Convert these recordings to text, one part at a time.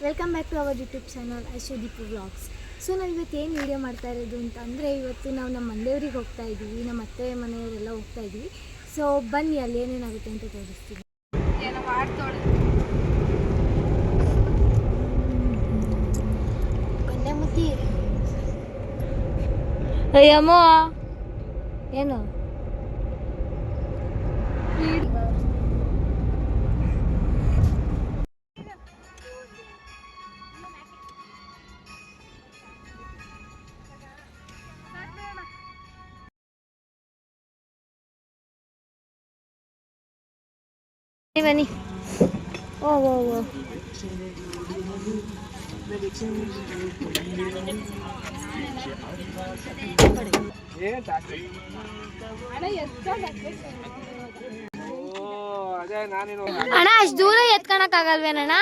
Welcome back to our YouTube channel Aishwadeepu vlogs. So ನಾವು ಇವತ್ತು ಏನು ವೀಡಿಯೋ ಮಾಡ್ತಾ ಇರೋದು ಅಂತಂದರೆ, ಇವತ್ತು ನಾವು ನಮ್ಮ ಮಂಡ್ಯವ್ರಿಗೆ ಹೋಗ್ತಾ ಇದ್ದೀವಿ, ನಮ್ಮ ಅತ್ತೆ ಮನೆಯವರೆಲ್ಲ ಹೋಗ್ತಾ ಇದ್ದೀವಿ. ಸೊ ಬನ್ನಿ ಅಲ್ಲಿ ಏನೇನಾಗುತ್ತೆ ಅಂತ ತೋರಿಸ್ತೀವಿ. ಕನ್ಯಾಮುತ್ತಿ ಅಯ್ಯಮ್ಮ ಏನು ಬನ್ನಿ. ಓ ಓ ಓ ಅಣ್ಣ ಅಷ್ಟು ದೂರ ಎತ್ಕೊಳಕ್ ಆಗಲ್ವೇನಣ್ಣ?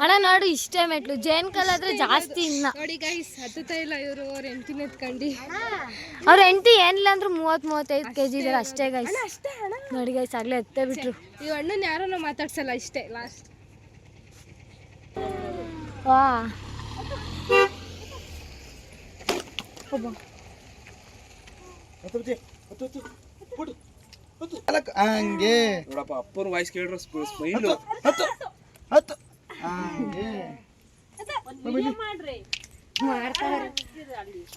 ಅಣ್ಣ ನೋಡು ಇಷ್ಟೇ ಮೆಟ್ಲು, ಜೈನ್ ಕಲ್ಲಾದ್ರೆ ಜಾಸ್ತಿ ಇನ್ನ ನೋಡಿ ಗೈಸ್ ಹತ್ತುತ್ತಾ ಇಲ್ಲ ಇವರು. ಅವ್ರ ಹೆಂಡತಿನ ಎತ್ಕೊಂಡು, ಅವ್ರ ಹೆಂಡತಿ ಏನಿಲ್ಲ ಅಂದ್ರೂ 30-35 kg ಇದಾರೆ ಅಷ್ಟೇ ಗೈಸ್. ನೋಡಿ ಗೈಸ್ ಆಗ್ಲೇ ಎತ್ತೇ ಬಿಟ್ರು. ಈ ಅಣ್ಣನ ಯಾರೋ ನಾವು ಮಾತಾಡ್ಸಲ್ಲ, ಇಷ್ಟೇ ಲಾಸ್ಟ್. ವಾ ಹಂಗೆ ನೋಡಪ್ಪ, ಅಪ್ಪನ ವಾಯ್ಸ್ ಕೇಳಿದ್ರೆ ಸ್ಮೈಲ್.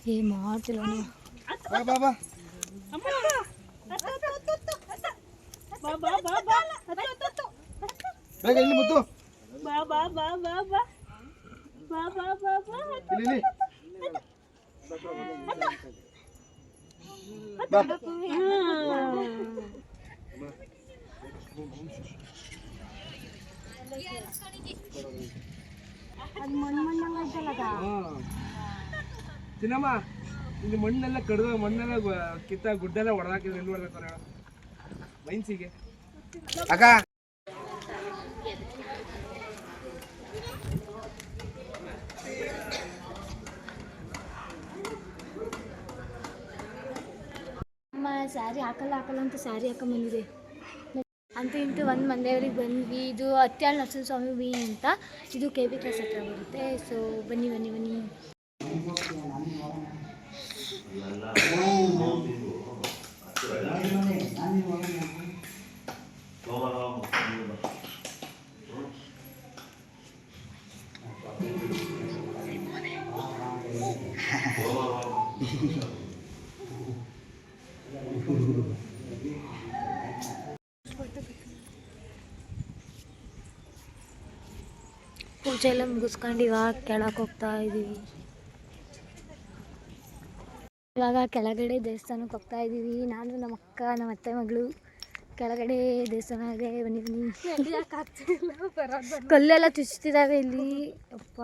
ಏ ಮಾಡ್ತಿಲ್ಲ ಬೇಗ ಇಲ್ಲಿ ಮುದ್ದು ಇಲ್ಲಿ ತಿನ್ನಮ್ಮ, ಇಲ್ಲಿ ಮಣ್ಣೆಲ್ಲ ಕಡ್ದ, ಮಣ್ಣೆಲ್ಲ ಕಿತ್ತ, ಗುಡ್ಡೆಲ್ಲ ಹೊಡೆದಾಕಿದ್ರೆ ಎಲ್ಲಿ ಹೊಡೆದಾಕ್ತಾರೆ ಮೈನ್ಸಿಗೆ ಅಕ್ಕ. ಅಮ್ಮ ಸ್ಯಾರಿ ಹಾಕಲ್ಲ ಅಂತ ಸ್ಯಾರಿ ಹಾಕೊಂಬಂದಿದೆ ಅಂತ ಇಂಟು ಒಂದು ಮಂದೇವ್ರಿಗೆ ಬಂದ್ವಿ. ಇದು ಅತ್ಯಾಳ್ ನರಸಿಂಹಸ್ವಾಮಿ ವಿ ಅಂತ, ಇದು KB ಕ್ಲಾಸ್ ಹತ್ರ ಬರುತ್ತೆ. ಸೊ ಬನ್ನಿ ಬನ್ನಿ ಬನ್ನಿ. ಪೂಜೆ ಎಲ್ಲ ಮುಗಿಸ್ಕೊಂಡು ಇವಾಗ ಕೆಳಗೆ ಹೋಗ್ತಾ ಇದ್ದೀವಿ. ಇವಾಗ ಕೆಳಗಡೆ ದೇವಸ್ಥಾನಕ್ಕೆ ಹೋಗ್ತಾ ಇದ್ದೀವಿ. ನಾನು ನಮ್ಮ ಅಕ್ಕ, ನಮ್ಮ ಅತ್ತೆ ಮಗಳು ಕೆಳಗಡೆ ದೇವಸ್ಥಾನಗೆ ಬನ್ನಿ ಬನ್ನಿ. ಕಲ್ಲೆಲ್ಲ ಚುಚ್ತಿದ್ದಾವೆ ಇಲ್ಲಿ. ಅಪ್ಪ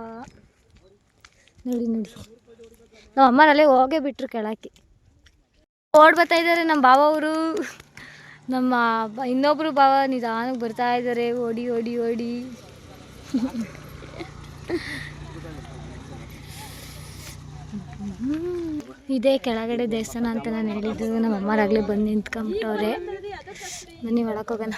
ನೋಡಿ ನೋಡಿ, ನಮ್ಮ ಅಮ್ಮನಲ್ಲೇ ಹೋಗೇ ಬಿಟ್ರು ಕೆಳಕ್ಕೆ. ಓಡ್ ಬರ್ತಾ ಇದ್ದಾರೆ ನಮ್ಮ ಬಾವ ಅವರು. ನಮ್ಮ ಇನ್ನೊಬ್ರು ಬಾವ ನಿಧಾನಕ್ಕೆ ಬರ್ತಾ ಇದ್ದಾರೆ, ಓಡಿ ಓಡಿ ಓಡಿ. ಇದೇ ಕೆಳಗಡೆ ದೇವಸ್ಥಾನ ಅಂತ ನಾನು ಹೇಳಿದ್ದು. ನಮ್ಮ ಅಮ್ಮರಾಗಲೇ ಬಂದು ನಿಂತ್ಕೊಂಬಿಟ್ಟವ್ರೆ. ಬನ್ನಿ ಒಳಗೆ ಹೋಗೋಣ.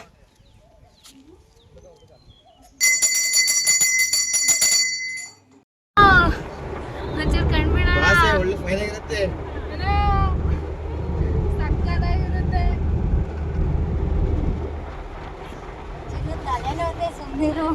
ಒಂಚೂರು ಕಣ್ಬಿಡ, ಒಳ್ಳೆ ಫೈನ್ ಆಗಿರುತ್ತೆ. ಸಕ್ಕತ್ತಾಗಿರುತ್ತೆ. ಸುಮ್ಮನಿರು.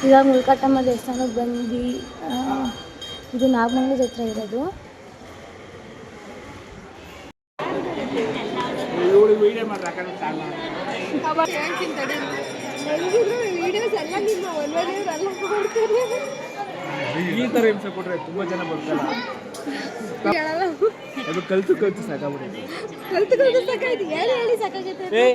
ಇವಾಗ ಮುಲ್ಕಟ್ಟಮ್ಮ ದೇವಸ್ಥಾನಕ್ಕೆ ಬಂದ್ವಿ. ಇದು ನಾಗಮಂಗಲ ಹತ್ರ ಇರೋದು. ಈ ಥರ ಹಿಂಸೆ ಕೊಟ್ಟರೆ ತುಂಬ ಜನ ಬರ್ತಾರೆ. ಅದು ಕಲ್ತು ಸಾಕಾಗ್ಬಿಡುತ್ತೆ. ಹೇಳಿ ಸಾಕಾಗೈತೆ.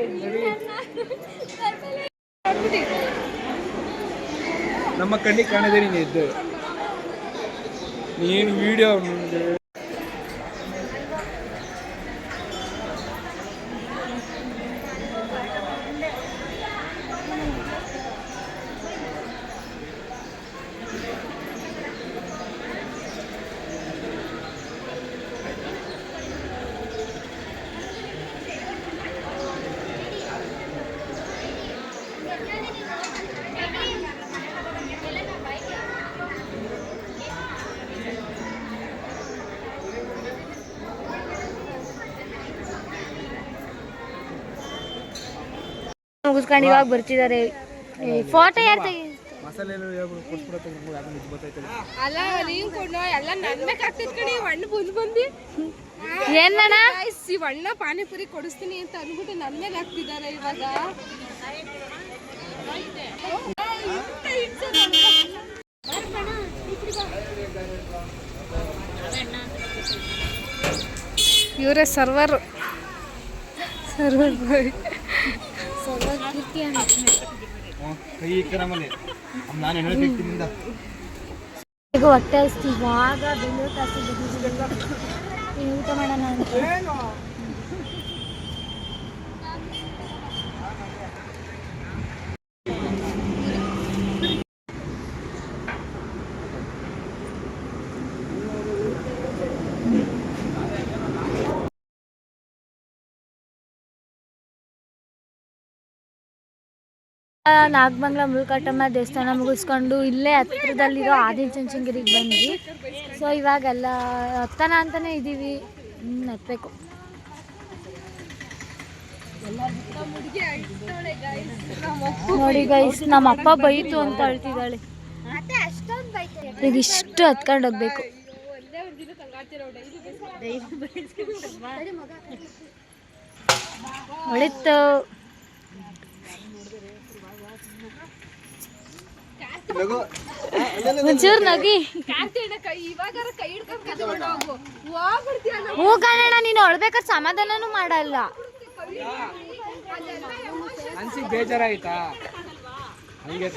ನಮ್ಮ ಕಣ್ಣಿಗೆ ಕಾಣದೆ ನೀನು ಎದ್ದು ನೀನು ವಿಡಿಯೋ ಮುಗಿಸ್ಕೊಂಡು ಇವಾಗ ಬರ್ತಿದ್ದಾರೆ. ಫೋಟೋ ಯಾರು ತೆಗಿ ಮಸಾಲೆ ಅಲ್ಲ ನೀವು ಕೊಡು ಎಲ್ಲ ನನ್ಬೇಕು ಆಗ್ತೈತ್ ಕಣಿ ಹಣ್ಣು ಬಂದು ಏನಣ್ಣ ಈ ಹಣ್ಣ ಪಾನಿಪುರಿ ಕೊಡಿಸ್ತೀನಿ ಅಂತ ಅಂದ್ಬಿಟ್ಟು ನನ್ನ ಮೇಲೆ ಹಾಕ್ತಿದ್ದಾರೆ ಇವಾಗ. ಇವರೇ ಸರ್ವರ್ ಬಾಯ್. ಕೈ ನಮ್ಮಲ್ಲಿ ನಾನು ಹೇಳ್ತಿನಿಂದ ಈಗ ಹೊಟ್ಟೆ ಹಸ್ತಿ ಇವಾಗ ಬೆಂಗಳೂರು ಕಾಸು ಬಂದಿದ್ದೀವಿ ಊಟ ಮಾಡೋಣ ಅಂತ. ನಾಗಮಂಗಲ ಮುರುಘಾಟಮ್ಮ ದೇವಸ್ಥಾನ ಮುಗಿಸ್ಕೊಂಡು ಇಲ್ಲೇ ಹತ್ರದಲ್ಲಿರೋ ಆದಿಚುಂಚನಗಿರಿಗೆ ಬಂದ್ವಿ. ಸೊ ಇವಾಗೆಲ್ಲ ಹತ್ತನ ಅಂತಲೇ ಇದ್ದೀವಿ, ಹತ್ತಬೇಕು. ನೋಡಿ ಗೈಸ್, ನಮ್ಮ ಅಪ್ಪ ಬೈತು ಅಂತ ಹೇಳ್ತಿದ್ದಾಳೆ. ಈಗ ಇಷ್ಟು ಹತ್ಕೊಂಡು ಹೋಗ್ಬೇಕು. ಹೊಡಿತು ಒಂಚೂರು ನಗಿ. ಹೂ ಕಾಣಣ್ಣ, ನೀನು ಹೊಳ್ಬೇಕಾದ್ರೆ ಸಮಾಧಾನನೂ ಮಾಡಲ್ಲ. ಅನ್ಸಿ ಬೇಜಾರಾಯ್ತಾ? ಹಂಗೆ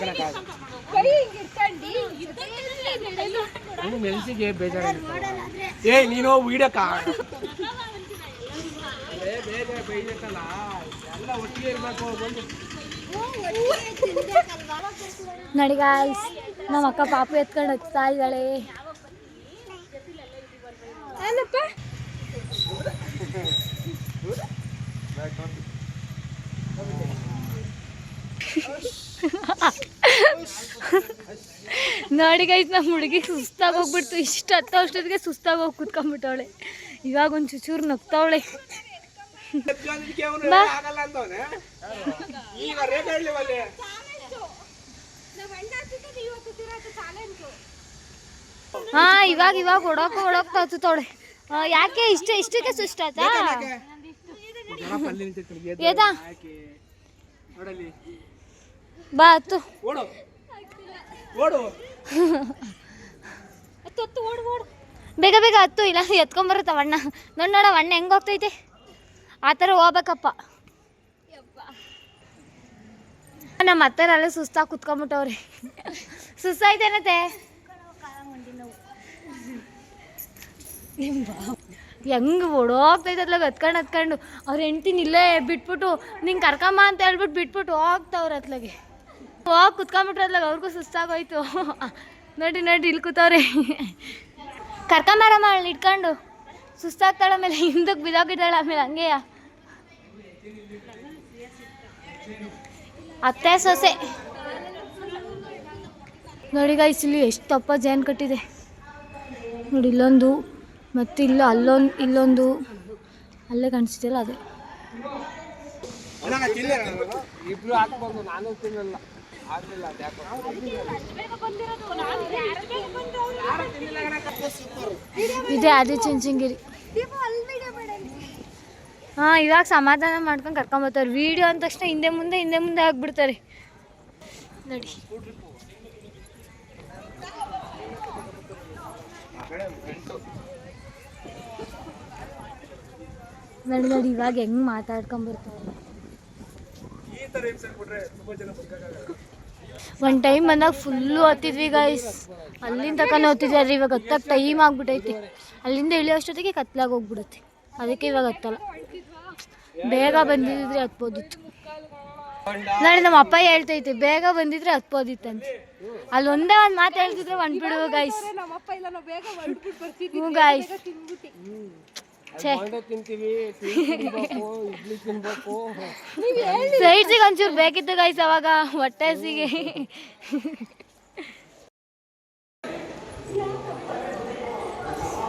ಮೆಣಸಿಗೆ ಬೇಜಾರಾಯ್ತು. ಏ ನೀನು ವಿಡಿಯೋ ಬೇಜಾರಲ್ಲ, ಎಲ್ಲ ಒಟ್ಟಿಗೆ ಇರ್ಬೇಕು. ನೋಡಿ ಗಾಯ್ಸ್, ನಮ್ಮ ಅಕ್ಕ ಪಾಪು ಎತ್ಕೊಂಡು ಹಚ್ತಾ ಇದ್ದಾಳೆ. ನೋಡಿ ಗೈಸ್, ನಮ್ಮ ಹುಡುಗಿ ಸುಸ್ತಾಗಿ ಹೋಗ್ಬಿಡ್ತು. ಇಷ್ಟು ಹತ್ತೋ ಅಷ್ಟೊತ್ತಿಗೆ ಸುಸ್ತಾಗಿ ಹೋಗಿ ಕೂತ್ಕೊಂಡ್ಬಿಟ್ಟವಳೆ. ಇವಾಗ ಒಂದು ಚೂಚೂರು ನಗ್ತಾವಳೆ. ಹಾ, ಇವಾಗ ಹೊಡೋಗ್ತಾ ಹತ್ತವಳೆ. ಯಾಕೆ ಇಷ್ಟಕ್ಕೆ ಸುಸ್ತಾಯ್ತಾ? ಬಾ ಹತ್ತು. ಬೇಗ ಬೇಗ ಹತ್ತು, ಇಲ್ಲ ಎತ್ಕೊಂಬರುತ್ತವ ಅಣ್ಣ. ನೋಡ ಅಣ್ಣ ಹೆಂಗೆ ಹೋಗ್ತೈತೆ, ಆ ಥರ ಹೋಗ್ಬೇಕಪ್ಪ. ನಮ್ಮ ಅತ್ತರೆಲ್ಲ ಸುಸ್ತಾಗಿ ಕುತ್ಕೊಂಬಿಟ್ಟವ್ರಿ. ಸುಸ್ತಾಯ್ತೇನತ್ತೆ? ಹೆಂಗೆ ಓಡೋಗ್ತೈತಲ್ಲ ಹತ್ಕೊಂಡು ಅವ್ರ ಹೆಂಡ್ತಿನ ಇಲ್ಲೇ ಬಿಟ್ಬಿಟ್ಟು ನಿಂಗೆ ಕರ್ಕಮ್ಮ ಅಂತ ಹೇಳ್ಬಿಟ್ಟು ಬಿಟ್ಬಿಟ್ಟು ಹೋಗ್ತಾವ್ರ ಅತ್ಲಾಗೆ. ಹೋಗಿ ಕುತ್ಕೊಂಬಿಟ್ರು ಅತ್ಲಾಗ. ಅವ್ರಿಗೂ ಸುಸ್ತಾಗೋಯ್ತು. ನೋಡಿ ಇಲ್ಲಿ ಕೂತವ್ರೆ. ಕರ್ಕೊಂಬಾರಮ್ಮ ಅವಳನ್ನ ಇಟ್ಕೊಂಡು. ಸುಸ್ತಾಗ್ತಾಳ, ಆಮೇಲೆ ಹಿಂದಕ್ಕೆ ಬಿದ್ದೋಗಿದ್ದಾಳೆ. ಆಮೇಲೆ ಹಂಗೆಯ ಅತ್ತೆ ಸೊಸೆ. ನೋಡಿ ಗೈಸ್, ಇಲ್ಲಿ ಎಷ್ಟು ತಪ್ಪ ಜೇನು ಕಟ್ಟಿದೆ ನೋಡಿ. ಇಲ್ಲೊಂದು, ಮತ್ತು ಇಲ್ಲೊಂದು ಅಲ್ಲೇ ಕಾಣಿಸ್ತಿಲ್ಲ, ಅದೇ. ಇಬ್ರು ಹಾಕ್ಬೋದು, ನಾನು ತಿನ್ನಲ್ಲ. ಇದೆ ಆದಿಚುಂಚನಗಿರಿ. ಹಾಂ, ಇವಾಗ ಸಮಾಧಾನ ಮಾಡ್ಕೊಂಡು ಕರ್ಕೊಂಬರ್ತಾರೆ. ವೀಡಿಯೋ ಅಂದ ತಕ್ಷಣ ಹಿಂದೆ ಮುಂದೆ ಆಗ್ಬಿಡ್ತಾರೆ ನೋಡಿ. ನೋಡಿ ಇವಾಗ ಹೆಂಗೆ ಮಾತಾಡ್ಕೊಂಬರ್ತಾರೆ. ಈ ಥರ ಹಿಂಸೆ ಕೊಟ್ರೆ ತುಂಬ ಜನ ಬದುಕಾಗಲ್ಲ. ಒಂದು ಟೈಮ್ ಬಂದಾಗ ಫುಲ್ಲು ಹತ್ತಿದ್ವಿ ಗೈಸ್, ಅಲ್ಲಿಂದ ತನಕ ಹತ್ತಿದ್ವಿ. ಆದರೆ ಇವಾಗ ಹತ್ತಕ್ಕೆ ಟೈಮ್ ಆಗ್ಬಿಟ್ಟೈತಿ. ಅಲ್ಲಿಂದ ಇಳಿಯೋ ಅಷ್ಟೊತ್ತಿಗೆ ಕತ್ಲಾಗಿ ಹೋಗ್ಬಿಡುತ್ತೆ. ಅದಕ್ಕೆ ಇವಾಗ ಹತ್ತಲ್ಲ. ಬೇಗ ಬಂದಿದ್ರೆ ಹತ್ಬೋದಿತ್ತು. ನೋಡಿ ನಮ್ಮ ಅಪ್ಪ ಹೇಳ್ತೈತೆ ಬೇಗ ಬಂದಿದ್ರೆ ಹತ್ಬೋದಿತ್ತಂತೆ. ಅಲ್ಲಿ ಒಂದೇ ಒಂದು ಮಾತು ಹೇಳ್ತಿದ್ರೆ ಹೊಂಟ್ಬಿಡು ಗೈಸ್. ನಮ್ಮಪ್ಪ ಇಲ್ಲ, ನಾವು ಬೇಗ ಹೊರಟ್ಬಿಟ್ಟು ಬರ್ತಿದ್ವಿ. ಹ್ಞೂ ಗೈಸ್, ಸೈಡ್ಸಿಗೆ ಒಂಚೂರು ಬೇಕಿತ್ತು ಗೈಸ್ ಅವಾಗ ಹೊಟ್ಟೆಸಿಗೆ.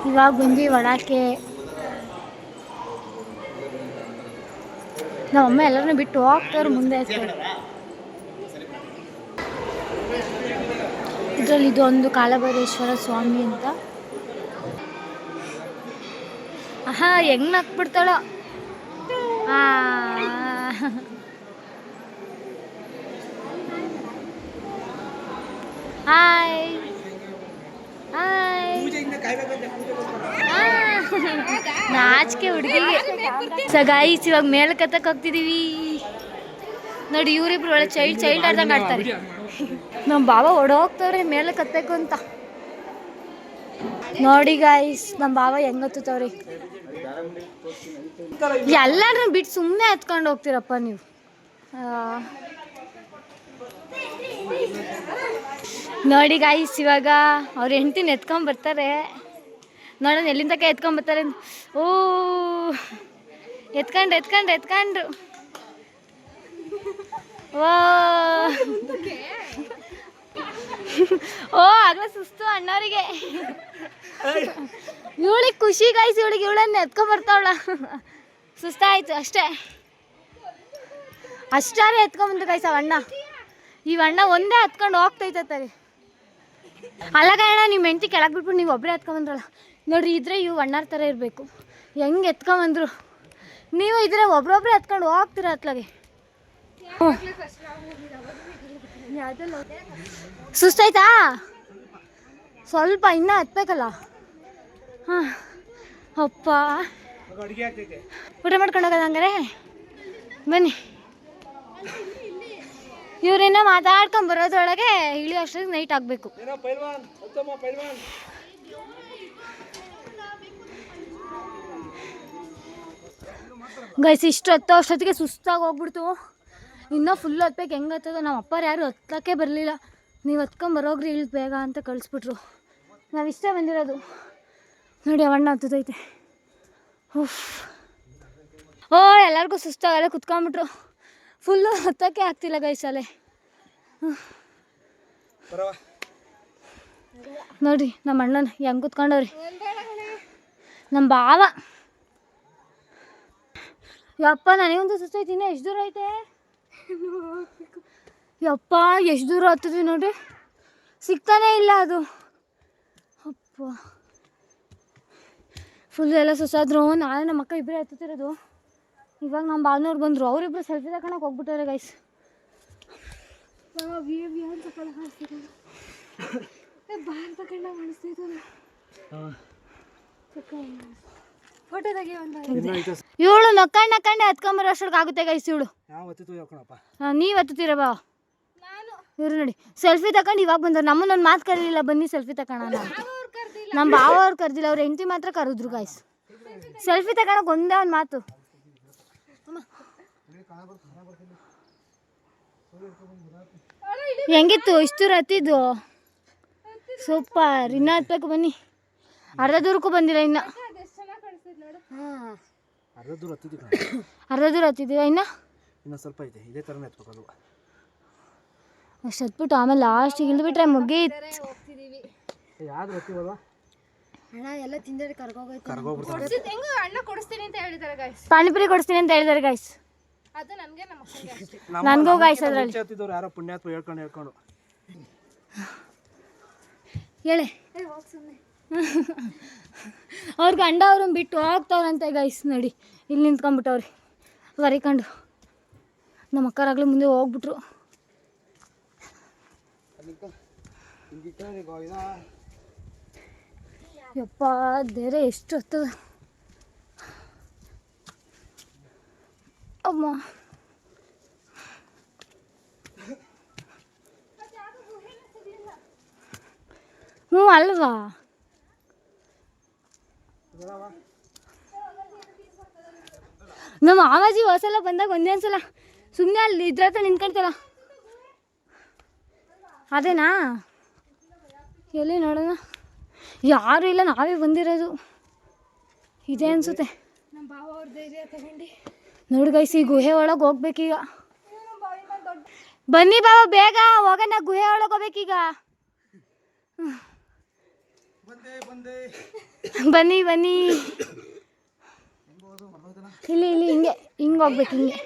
ಇವಾಗ ಬಂದ್ವಿ ಒಳಕ್ಕೆ. ನಮ್ಮಮ್ಮ ಎಲ್ಲರನ್ನೂ ಬಿಟ್ಟು ಹೋಗ್ತಾರೆ ಮುಂದೆ. ಇದರಲ್ಲಿ ಇದೊಂದು ಕಾಲಭೈರೇಶ್ವರ ಸ್ವಾಮಿ ಅಂತ. ಆಹಾ ಹೆಂಗ್ ನಕ್ಬಿಡ್ತಾಳೋ. Hi hi. ನಾಚಿಕೆ ಹುಡುಗಿಗೆ. ಸೊ ಗೈಸ್ ಇವಾಗ ಮೇಲಕ್ಕೆ ಹತ್ತಕ್ಕೆ ಹೋಗ್ತಿದ್ದೀವಿ. ನೋಡಿ ಇವರಿಬ್ರು ಒಳ್ಳೆ ಚೈಲ್ಡ್ ಆಡ್ದಂಗೆ ಆಡ್ತಾರೆ. ನಮ್ಮ ಬಾಬಾ ಓಡೋಗ್ತವ್ರೆ ಮೇಲಕ್ಕೆ ಹತ್ತಬೇಕು ಅಂತ. ನೋಡಿ ಗೈಸ್ ನಮ್ಮ ಬಾಬಾ ಹೆಂಗ್ ಹತ್ತುತ್ತವ್ರಿ. ಎಲ್ಲಾರು ಬಿಟ್ಟು ಸುಮ್ಮನೆ ಹತ್ಕೊಂಡು ಹೋಗ್ತೀರಪ್ಪ ನೀವು. ನೋಡಿ ಗೈಸ್ ಇವಾಗ ಅವ್ರ ಹೆಂಡ್ತಿನ ಎತ್ಕೊಂಡ್ಬರ್ತಾರೆ. ನೋಡೋಣ ಎಲ್ಲಿಂದ ತನಕ ಎತ್ಕೊಂಡ್ಬರ್ತಾರೆ. ಓ ಎತ್ಕೊಂಡ್ರು ಓ ಆಗಲೇ ಸುಸ್ತು ಅಣ್ಣವರಿಗೆ. ಇವಳಿಗೆ ಖುಷಿ ಗೈಸ್, ಇವಳನ್ನ ಎತ್ಕೊಂಡ್ಬರ್ತಾವಳ. ಸುಸ್ತಾಯ್ತು ಅಷ್ಟೇ. ಅಷ್ಟಾರೆ ಎತ್ಕೊಂಡ್ಬಂತು ಗೈಸ್ ಅವ ಅಣ್ಣ. ಈ ಅಣ್ಣ ಒಂದೇ ಹತ್ಕೊಂಡು ಹೋಗ್ತೈತರಿ. ಅಲ್ಲ ಕಾರಣ ನಿಮ್ಮ ಹೆಂಡತಿ ಕೆಳಗೆ ಬಿಟ್ಬಿಟ್ಟು ನೀವು ಒಬ್ಬರೇ ಎತ್ಕೊಂಬಂದ್ರಲ್ಲ ನೋಡ್ರಿ. ಇದ್ರೆ ಇವು ಅಣ್ಣಾರ ಥರ ಇರಬೇಕು. ಹೆಂಗೆ ಎತ್ಕೊಂಬಂದ್ರು ನೀವು ಇದ್ರೆ ಒಬ್ರೊಬ್ರೆ ಎತ್ಕೊಂಡು ಹೋಗ್ತೀರ ಅತ್ಲಾಗೆ. ಸುಸ್ತಾಯ್ತಾ? ಸ್ವಲ್ಪ ಇನ್ನೂ ಹತ್ಬೇಕಲ್ಲ. ಹಾಂ ಅಪ್ಪ ಊಟ ಮಾಡ್ಕೊಂಡು ಹೋಗೋದು ಹಂಗಾರೆ ಬನ್ನಿ. ಇವ್ರೇನೋ ಮಾತಾಡ್ಕೊಂಡು ಬರೋದ್ರೊಳಗೆ ಇಳಿಯೋ ಅಷ್ಟೊತ್ತಿಗೆ ನೈಟ್ ಆಗಬೇಕು. ಗೈಸ್ ಇಷ್ಟು ಹತ್ತೋ ಅಷ್ಟೊತ್ತಿಗೆ ಸುಸ್ತಾಗಿ ಹೋಗ್ಬಿಡ್ತು. ಇನ್ನೂ ಫುಲ್ ಹತ್ಬೇಕು. ಹೆಂಗೆ ಹತ್ತದ ನಮ್ಮ ಅಪ್ಪರು ಯಾರು ಹತ್ತಕ್ಕೆ ಬರಲಿಲ್ಲ. ನೀವು ಹತ್ಕೊಂಬರೋಗ್ರಿ ಇಳಿದು ಬೇಗ ಅಂತ ಕಳಿಸ್ಬಿಟ್ರು. ನಾವು ಇಷ್ಟೇ ಬಂದಿರೋದು. ನೋಡಿ ಅವಣ್ಣ ಹತ್ತೈತೆ. ಓ ಎಲ್ಲರಿಗೂ ಸುಸ್ತಾಗಲ್ಲ ಕುತ್ಕೊಂಡ್ಬಿಟ್ರು. ಫುಲ್ಲು ಹತ್ತಕ್ಕೆ ಆಗ್ತಿಲ್ಲ ಗೈಸ್ ಅಲ್ಲೇ. ನೋಡಿ ನಮ್ಮ ಅಣ್ಣನ ಹೆಂಗೆ ಕುತ್ಕೊಂಡವ್ರಿ. ನಮ್ಮ ಭಾವ ಯಪ್ಪ ನನಗೊಂದು ಸುಸ್ತೈತಿ. ಇನ್ನೂ ಎಷ್ಟು ದೂರ ಐತೆ ಯಪ್ಪ, ಎಷ್ಟು ದೂರ ಹತ್ತಿದ್ವಿ ನೋಡ್ರಿ. ಸಿಗ್ತಾನೇ ಇಲ್ಲ ಅದು. ಅಪ್ಪ ಫುಲ್ ಎಲ್ಲ ಸುಸ್ತಾದ್ರು. ನಾಳೆ ನಮ್ಮ ಅಕ್ಕ ಇಬ್ಬರೇ ಹತ್ತುತ್ತಿರೋದು. ಇವಾಗ ನಮ್ಮ ಭಾವನವ್ರು ಬಂದರು. ಅವರಿಬ್ಬರು ಸೆಲ್ಫಿ ತಗೊಳಕ್ಕೆ ಹೋಗ್ಬಿಟ್ಟಾರೆ ಗೈಸ್. ಇವಳು ನಕ್ಕಂಡೆ ಹತ್ಕೊಂಬರೋ ಅಷ್ಟೊಳಗೆ ಆಗುತ್ತೆ ಗೈಸ್. ಇವಳು ನೀವು ಹತ್ತುತ್ತೀರ ಬಾ. ಇವ್ರು ನೋಡಿ ಸೆಲ್ಫಿ ತಗೊಂಡು ಇವಾಗ ಬಂದವ್ರು. ನಮ್ಮನ್ನೊಂದು ಮಾತು ಕರೀಲಿಲ್ಲ ಬನ್ನಿ ಸೆಲ್ಫಿ ತಗೋಣ ಅಂತ. ನಮ್ಮ ಭಾವ ಅವ್ರು ಕರೆದಿಲ್ಲ, ಅವ್ರ ಹೆಂಡತಿ ಮಾತ್ರ ಕರೆದ್ರು ಗೈಸ್. ಸೆಲ್ಫಿ ತಗೊಳಕ್ಕೆ ಒಂದೇ ಒಂದು ಮಾತು. ಹೆಂಗಿತ್ತು ಇಷ್ಟು ದೂರ ಹತ್ತಿದ್ದು? ಸೂಪರ್. ಇನ್ನೂ ಹತ್ಬೇಕು ಬನ್ನಿ. ಅರ್ಧ ದೂರಕ್ಕೂ ಬಂದಿಲ್ಲ ಇನ್ನು. ಅರ್ಧ ದೂರ ಹತ್ತಿದ್ದೀವ ಇನ್ನು ಸ್ವಲ್ಪ ಐತೆ. ಇದೇ ಥರನೇ ಹತ್ಬೇಕು. ಅಷ್ಟು ಹತ್ಬಿಟ್ಟು ಆಮೇಲೆ ಲಾಸ್ಟಿಗೆ ಇಳಿದ್ಬಿಟ್ರೆ ಮುಗೀತು. ಅಣ್ಣ ಎಲ್ಲ ತಿಂದರೆ ಕರ್ಗೋಗೈತೆ. ಅಣ್ಣ ಕೊಡಿಸ್ತೀನಿ ಅಂತ ಹೇಳಿದ್ದಾರೆ ಗೈಸ್. ಪಾನಿಪುರಿ ಕೊಡಿಸ್ತೀನಿ ಅಂತ ಹೇಳಿದ್ದಾರೆ ಗೈಸ್. ಅದು ನನಗೆ ನಮ್ಮ ಅಕ್ಕನಿಗೆ. ನನಗೂ ಗೈಸ್ ಅದರಲ್ಲಿ ಯಾರೋ ಪುಣ್ಯಾತ್ಮ ಹೇಳ್ಕೊಂಡು ಹೇಳಿ ಅವ್ರ ಗಂಡ ಅವ್ರನ್ನ ಬಿಟ್ಟು ಹೋಗ್ತಾವ್ರಂತೆ ಗೈಸ್. ನೋಡಿ ಇಲ್ಲಿ ನಿಂತ್ಕೊಂಡ್ಬಿಟ್ಟವ್ರಿ ವರಿಕೊಂಡು. ನಮ್ಮ ಅಕ್ಕರಾಗ್ಲೂ ಮುಂದೆ ಹೋಗ್ಬಿಟ್ರು. ಯಪ್ಪ ದೇರೆ ಎಷ್ಟು ಹೊತ್ತದ ಅಮ್ಮ. ಹ್ಞೂ ಅಲ್ವಾ? ನಮ್ಮ ಮಾಮಾಜಿ ಹೊಸಲ ಬಂದಾಗ ಒಂದೇ ಒಂದ್ಸಲ ಸುಮ್ಮನೆ ಅಲ್ಲಿ ಇದ್ರ ಹತ್ರ ನಿಂತ್ಕೊಳ್ತಾರ. ಅದೇನಾ? ಎಲ್ಲಿ ನೋಡೋಣ. ಯಾರು ಇಲ್ಲ, ನಾವೇ ಬಂದಿರೋದು. ಇದೆ ಅನ್ಸುತ್ತೆ. ನಮ್ಮ ಭಾವ ಅವ್ರ ಧೈರ್ಯ ತಗೊಂಡು ನೋಡಿ ಗೈಸ್, ಈ ಗುಹೆ ಒಳಗೆ ಹೋಗ್ಬೇಕೀಗ. ಬನ್ನಿ ಬಾವ, ಬೇಗ ಹೋಗೋಣ, ಗುಹೆ ಒಳಗೆ ಹೋಗ್ಬೇಕೀಗ. ಬನ್ನಿ ಬನ್ನಿ, ಇಲ್ಲಿ ಇಲ್ಲಿ ಹಿಂಗೆ ಹಿಂಗೆ ಹೋಗ್ಬೇಕು, ಹಿಂಗೆ.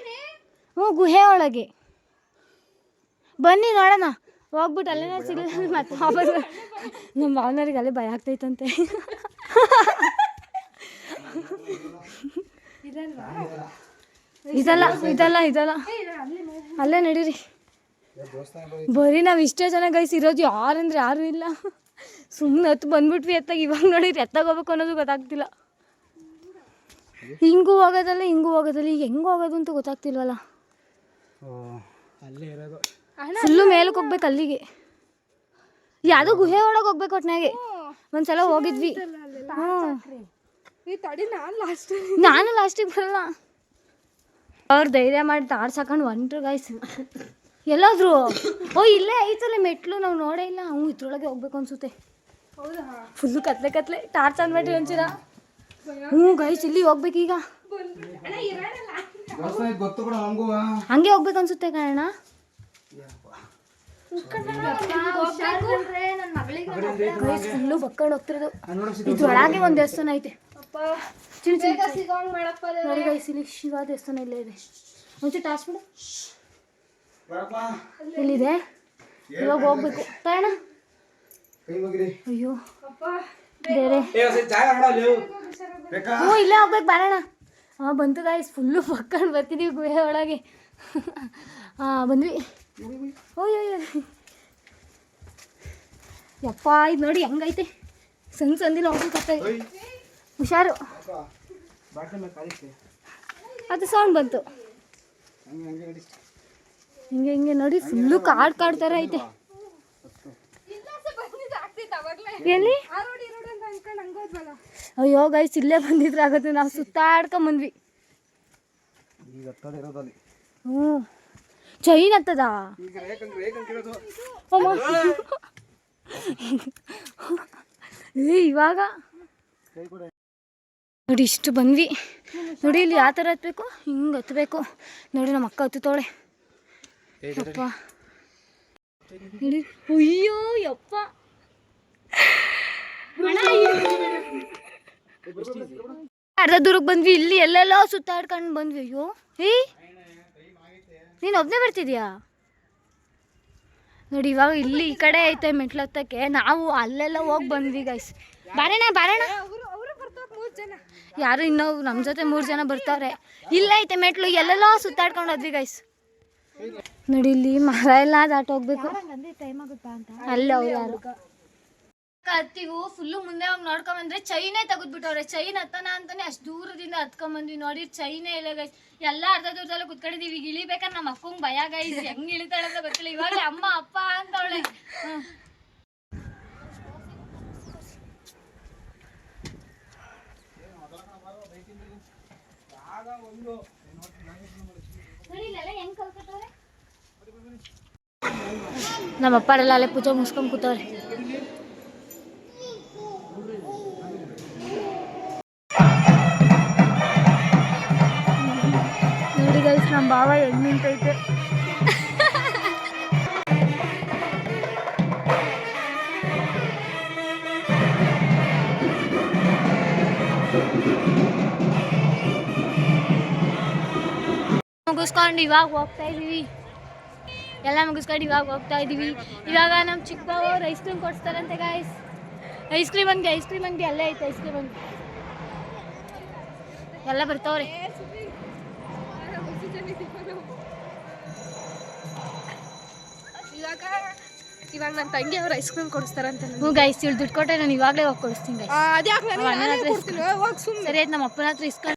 ಹ್ಞೂ, ಗುಹೆ ಒಳಗೆ ಬನ್ನಿ ನೋಡೋಣ. ಹೋಗ್ಬಿಟ್ಟು ಅಲ್ಲೇನ ಸಿಗಲ್ಲ ಮತ್ತೆ ವಾಪಸ್. ನಮ್ಮ ಭಾವನವ್ರಿಗೆ ಅಲ್ಲೇ ಭಯ ಆಗ್ತೈತಂತೆ. ಇದಲ್ಲ ಇದಲ್ಲ ಇದಲ್ಲ, ಅಲ್ಲೇ ನಡೀರಿ. ಬರೀ ನಾವು ಇಷ್ಟೇ ಜನ ಗೈಸ್ ಇರೋದು, ಯಾರಂದ್ರೆ ಯಾರೂ ಇಲ್ಲ. ಸುಮ್ಮನೆ ಹತ್ತು ಬಂದ್ಬಿಟ್ವಿ ಎತ್ತಾಗ. ಇವಾಗ ನೋಡಿರಿ ಎತ್ತಾಗ ಹೋಗ್ಬೇಕು ಅನ್ನೋದು ಗೊತ್ತಾಗ್ತಿಲ್ಲ. ಹಿಂಗೂ ಹೋಗೋದಲ್ಲ ಹಿಂಗೂ ಹೋಗೋದಲ್ಲ, ಈಗ ಹೆಂಗೆ ಹೋಗೋದು ಅಂತ ಗೊತ್ತಾಗ್ತಿಲ್ವಲ್ಲ. ಅಲ್ಲೇ ಇರೋದು. ಫುಲ್ಲು ಮೇಲಕ್ಕೆ ಹೋಗ್ಬೇಕು ಅಲ್ಲಿಗೆ. ಯಾವುದೋ ಗುಹೆ ಒಳಗೆ ಹೋಗ್ಬೇಕು ಒಟ್ನಾಗೆ. ಒಂದ್ಸಲ ಹೋಗಿದ್ವಿ. ನಾನು ಲಾಸ್ಟಿಗೆ ಬರಲ್ಲ. ಅವ್ರು ಧೈರ್ಯ ಮಾಡಿ ತಾಡ್ಸಾಕೊಂಡು ಹೊಂಟ್ರು ಗೈಸ್. ಎಲ್ಲಾದ್ರು ಓ ಇಲ್ಲೇ ಐತಲ್ಲ ಮೆಟ್ಲು, ನಾವು ನೋಡೇ ಇಲ್ಲ. ಹ್ಞೂ, ಇದ್ರೊಳಗೆ ಹೋಗ್ಬೇಕು ಅನ್ಸುತ್ತೆ. ಫುಲ್ಲು ಕತ್ಲೆ ಕತ್ಲೆ. ಟಾರ್ಚ್ ಅಂದ್ಬಿಟ್ರಿ ಒಂಚೂರ. ಹ್ಞೂ ಗೈಸ್, ಇಲ್ಲಿ ಹೋಗ್ಬೇಕೀಗ. ಹಂಗೆ ಹೋಗ್ಬೇಕು ಅನ್ಸುತ್ತೆ ಕಾರಣ. ಫುಲ್ಲು ಬಕ್ಕೊಂಡು ಹೋಗ್ತಿರೋದು. ಇದ್ರೊಳಗೆ ಒಂದು ದೇವಸ್ಥಾನ ಐತೆ. ನೋಡಿ ಗೈಸ್, ಇಲ್ಲಿ ಶಿವ ದೇವಸ್ಥಾನ ಇಲ್ಲೇ ಇದೆ. ಒಂಚೂರು ಟಾರ್ಚ್ ಬಿಡು. ಇಲ್ಲಿದೆ, ಇವಾಗ ಹೋಗ್ಬೇಕು ಕಾರಣ. ಅಯ್ಯೋ ಬೇರೆ. ಹ್ಞೂ, ಇಲ್ಲೇ ಹೋಗ್ಬೇಕು, ಬರೋಣ. ಹಾಂ, ಬಂತು ಗಾಯ್ಸ್. ಫುಲ್ಲು ಬಕ್ಕೊಂಡು ಬರ್ತಿದ್ದೀವಿ ಗುಹೆ ಒಳಗೆ. ಹಾಂ, ಬಂದ್ವಿ. ಓಯ್ಯೋ ಯಪ್ಪ, ಇದು ನೋಡಿ ಹೆಂಗೈತೆ. ಸಂದಿಲ್ಲ ಹೋಗ್ಬೇಕು. ಹುಷಾರು. ಅದು ಸೌಂಡ್ ಬಂತು. ಹಿಂಗೆ ಹಿಂಗೆ ನೋಡಿ, ಫುಲ್ಲು ಕಾಡು ಕಾಡು ಥರ ಐತೆ. ಎಲ್ಲಿ? ಅಯ್ಯೋ ಗೈಸ್, ಇಲ್ಲೇ ಬಂದಿದ್ರೆ ಆಗುತ್ತೆ. ನಾವು ಸುತ್ತಾಡ್ಕೊಂಬಂದ್ವಿ. ಹ್ಞೂ, ಚೈನ್ ಹತ್ತದ. ಇವಾಗ ನೋಡಿ ಇಷ್ಟು ಬಂದ್ವಿ. ನೋಡಿ ಇಲ್ಲಿ ಯಾವ ಥರ ಹತ್ಬೇಕು, ಹಿಂಗೆ ಹತ್ಬೇಕು. ನೋಡಿ ನಮ್ಮ ಅಕ್ಕ ಹತ್ತುತ್ತವಳೆ. ಯಪ್ಪ ನೋಡಿ, ಅಯ್ಯೋ ಯಪ್ಪ. ಅರ್ಧ ದೂರಕ್ಕೆ ಬಂದ್ವಿ. ಇಲ್ಲಿ ಎಲ್ಲೆಲ್ಲೋ ಸುತ್ತಾಡ್ಕೊಂಡು ಬಂದ್ವಿ. ಅಯ್ಯೋ ನೀನು ಒಬ್ಬನೇ ಬರ್ತಿದ್ಯಾ? ನೋಡಿ ಇವಾಗ ಇಲ್ಲಿ ಈ ಕಡೆ ಐತೆ ಮೆಟ್ಲು ಹತ್ತಕ್ಕೆ. ನಾವು ಅಲ್ಲೆಲ್ಲ ಹೋಗಿ ಬಂದ್ವಿ ಗೈಸ್. ಬಾರೋಣ ಬಾರೋಣ. ಯಾರು ಇನ್ನೂ ನಮ್ಮ ಜೊತೆ 3 ಜನ ಬರ್ತಾವ್ರೆ. ಇಲ್ಲ ಐತೆ ಮೆಟ್ಲು, ಎಲ್ಲೆಲ್ಲೋ ಸುತ್ತಾಡ್ಕೊಂಡು ಹೋದ್ವಿ ಗೈಸ್. ನೋಡಿ ಇಲ್ಲಿ ಮರ ಎಲ್ಲ ದಾಟ ಹೋಗ್ಬೇಕು. ಅಲ್ಲಿ ಅವ್ರು ಯಾರು ಹತ್ತಿವು ಫುಲ್ಲು ಮುಂದೆ ಹೋಗಿ ನೋಡ್ಕೊಂಬಂದ್ರೆ ಚೈನೇ ತೆಗೆದ್ಬಿಟ್ಟವ್ರೆ. ಚೈನ್ ಹತ್ತನ ಅಂತಾನೆ ಅಷ್ಟು ದೂರದಿಂದ ಹತ್ಕೊಂಬಂದ್ವಿ. ನೋಡಿ ಚೈನೇ ಇಲ್ಲ ಗೈಸ್. ಎಲ್ಲ ಅರ್ಧ ದೂರದಲ್ಲೂ ಕುತ್ಕೊಂಡಿದ್ದೀವಿ. ಈಗ ಇಳಿಬೇಕಾದ್ರೆ ನಮ್ಮ ಅಕ್ಕಂಗೆ ಭಯ ಗೈಸ್, ಹೆಂಗೆ ಇಳಿತಾಳೆ ಅಂತ ಗೊತ್ತಿಲ್ಲ. ಇವಾಗಲೇ ಅಮ್ಮ ಅಪ್ಪ ಅಂತವಳೆ. ನಮ್ಮ ಅಪ್ಪರೆಲ್ಲ ಅಲ್ಲೇ ಪೂಜೆ ಮುಗಿಸ್ಕೊಂಡು ಕೂತವ್ರೆ. ನೋಡಿ ಗೈಸ್, ನಮ್ಮ ಭಾವ ಹೆಂಗ್ ನಿಂತೈತೆ. ಮುಗಿಸ್ಕೊಂಡು ಇವಾಗ ಹೋಗ್ತಾ ಇದೀವಿ. ಎಲ್ಲ ಮುಗಿಸ್ಕೊಂಡು ಇವಾಗ ಹೋಗ್ತಾ ಇದೀವಿ. ಇವಾಗ ನಮ್ಮ ಚಿಕ್ಕ ಭಾವ ಅವ್ರು ಐಸ್ ಕ್ರೀಮ್ ಕೊಡಿಸ್ತಾರಂತೆ ಗಾಯ್ಸ್. ಐಸ್ ಕ್ರೀಮ್ ಅಂಗಡಿ ಅಲ್ಲೇ ಐತೆ. ಐಸ್ ಕ್ರೀಮ್ ಅಂಗಡಿ ಎಲ್ಲ ಬರ್ತಾವ್ರೆ. ಇವಾಗ ನನ್ನ ತಂಗಿ ಅವ್ರು ಐಸ್ ಕ್ರೀಮ್ ಕೊಡಿಸ್ತಾರಂತೆ. ಹ್ಞೂ ಗೈಸ್, ಇವ್ಳು ದುಡ್ಡು ಕೊಟ್ಟೆ ನಾನು ಇವಾಗಲೇ ಹೋಗಿ ಕೊಡಿಸ್ತೀನಿ ಗೈಸ್. ಸರಿ ಆಯ್ತು, ನಮ್ಮ ಅಪ್ಪನ ಹತ್ರ ಇಸ್ಕೊಂಡು.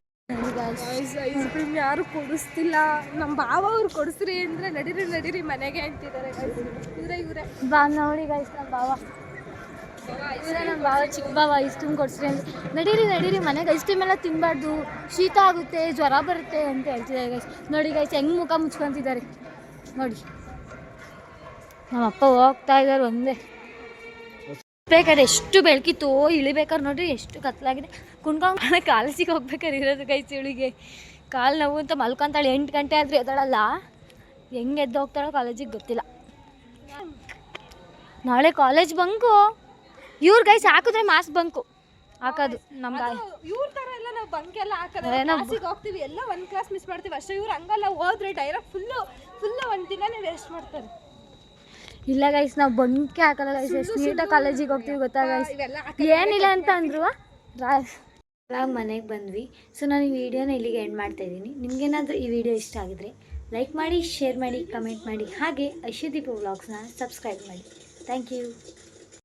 ಐಸ್ ಕ್ರೀಮ್ ಯಾರು ಕೊಡಿಸ್ತಿಲ್ಲ. ನಮ್ಮ ಭಾವ ಅವ್ರು ಕೊಡಿಸ್ರಿ ಅಂದ್ರೆ ನಡೀರಿ ನಡೀರಿ ಮನೆಗೆ ಅಂತಿದ್ದಾರೆ. ಇವರೇ ಬಾ ನೋಡಿ ಗೈಸ್, ನಮ್ಮ ಭಾವ ನಮ್ಮ ಬಾವ ಚಿಕ್ಕ ಬಾವ ಐಸ್ ಕ್ರೀಮ್ ಕೊಡ್ಸ್ರಿ ಅಂತ ನಡೀರಿ ಮನೆಗೆ ಐಸ್ ಕ್ರೀಮ್ ಎಲ್ಲ ತಿನ್ನಬಾರ್ದು, ಶೀತ ಆಗುತ್ತೆ, ಜ್ವರ ಬರುತ್ತೆ ಅಂತ ಹೇಳ್ತಿದ್ದಾರೆ ಗೈಸ್. ನೋಡಿ ಗೈಸ್ ಹೆಂಗೆ ಮುಖ ಮುಚ್ಕೊತಿದ್ದಾರೆ ನೋಡಿ. ನಮ್ಮ ಅಪ್ಪ ಹೋಗ್ತಾ ಇದ್ದಾರೆ ಒಂದೇ. ಬೇಕಾದ್ರೆ ಎಷ್ಟು ಬೆಳಕಿತ್ತು ಇಳಿಬೇಕಾದ್ರೆ ನೋಡ್ರಿ ಎಷ್ಟು ಕತ್ಲಾಗಿದೆ. ಕುಣ್ಕೊಂಡು ಕಾಲೇಜಿಗೆ ಹೋಗ್ಬೇಕಾದ್ರೆ ಇರೋದು ಗೈಸ್ ಇವಳಿಗೆ ಕಾಲು ನೋವು ಅಂತ ಮಲ್ಕೊಂತಾಳೆ. 8 ಗಂಟೆ ಆದರೆ ಎದ್ದಾಳಲ್ಲ, ಹೆಂಗೆ ಎದ್ದು ಹೋಗ್ತಾಳೋ ಕಾಲೇಜಿಗೆ ಗೊತ್ತಿಲ್ಲ. ನಾಳೆ ಕಾಲೇಜ್ ಬಂಕು. ಇವ್ರ ಗೈಸ್ ಹಾಕಿದ್ರೆ ಮಾಸ್ಕ್ ಬಂಕು ಹಾಕೋದು ನಮ್ಗೆ. ಇವ್ರ ತರ ಎಲ್ಲ ನಾವು ಬಂಕ್ ಎಲ್ಲ ಹಾಕೋದು, ಕ್ಲಾಸಿಗೆ ಹೋಗ್ತೀವಿ ಎಲ್ಲ ಒಂದು ಕ್ಲಾಸ್ ಮಿಸ್ ಮಾಡ್ತೀವಿ ಅಷ್ಟೇ. ಇವ್ರು ಹಂಗಲ್ಲ, ಹೋದ್ರೆ ಡೈರೆಕ್ಟ್ ಫುಲ್ಲು ಒಂದು ದಿನನೇ ವೇಸ್ಟ್ ಮಾಡ್ತಾರೆ. ಇಲ್ಲ ಗೈಸ್ ನಾವು ಬಂಕೆ ಹಾಕಲ್ಲ ಗೈಸ್, ಎಷ್ಟು ನೀಟಾಗಿ ಕಾಲೇಜಿಗೆ ಹೋಗ್ತೀವಿ ಗೊತ್ತಾ ಗೈಸ್. ಏನಿಲ್ಲ ಅಂತ ಅಂದ್ರು ಮನೆಗೆ ಬಂದ್ವಿ. ಸೊ ನಾನು ಈ ವಿಡಿಯೋನ ಇಲ್ಲಿಗೆ ಎಂಡ್ ಮಾಡ್ತಾಯಿದ್ದೀನಿ. ನಿಮಗೇನಾದರೂ ಈ ವಿಡಿಯೋ ಇಷ್ಟ ಆಗಿದ್ರೆ ಲೈಕ್ ಮಾಡಿ, ಶೇರ್ ಮಾಡಿ, ಕಮೆಂಟ್ ಮಾಡಿ, ಹಾಗೆ ಐಶುದೀಪ ವ್ಲಾಗ್ಸ್ನ ಸಬ್ಸ್ಕ್ರೈಬ್ ಮಾಡಿ. Thank you.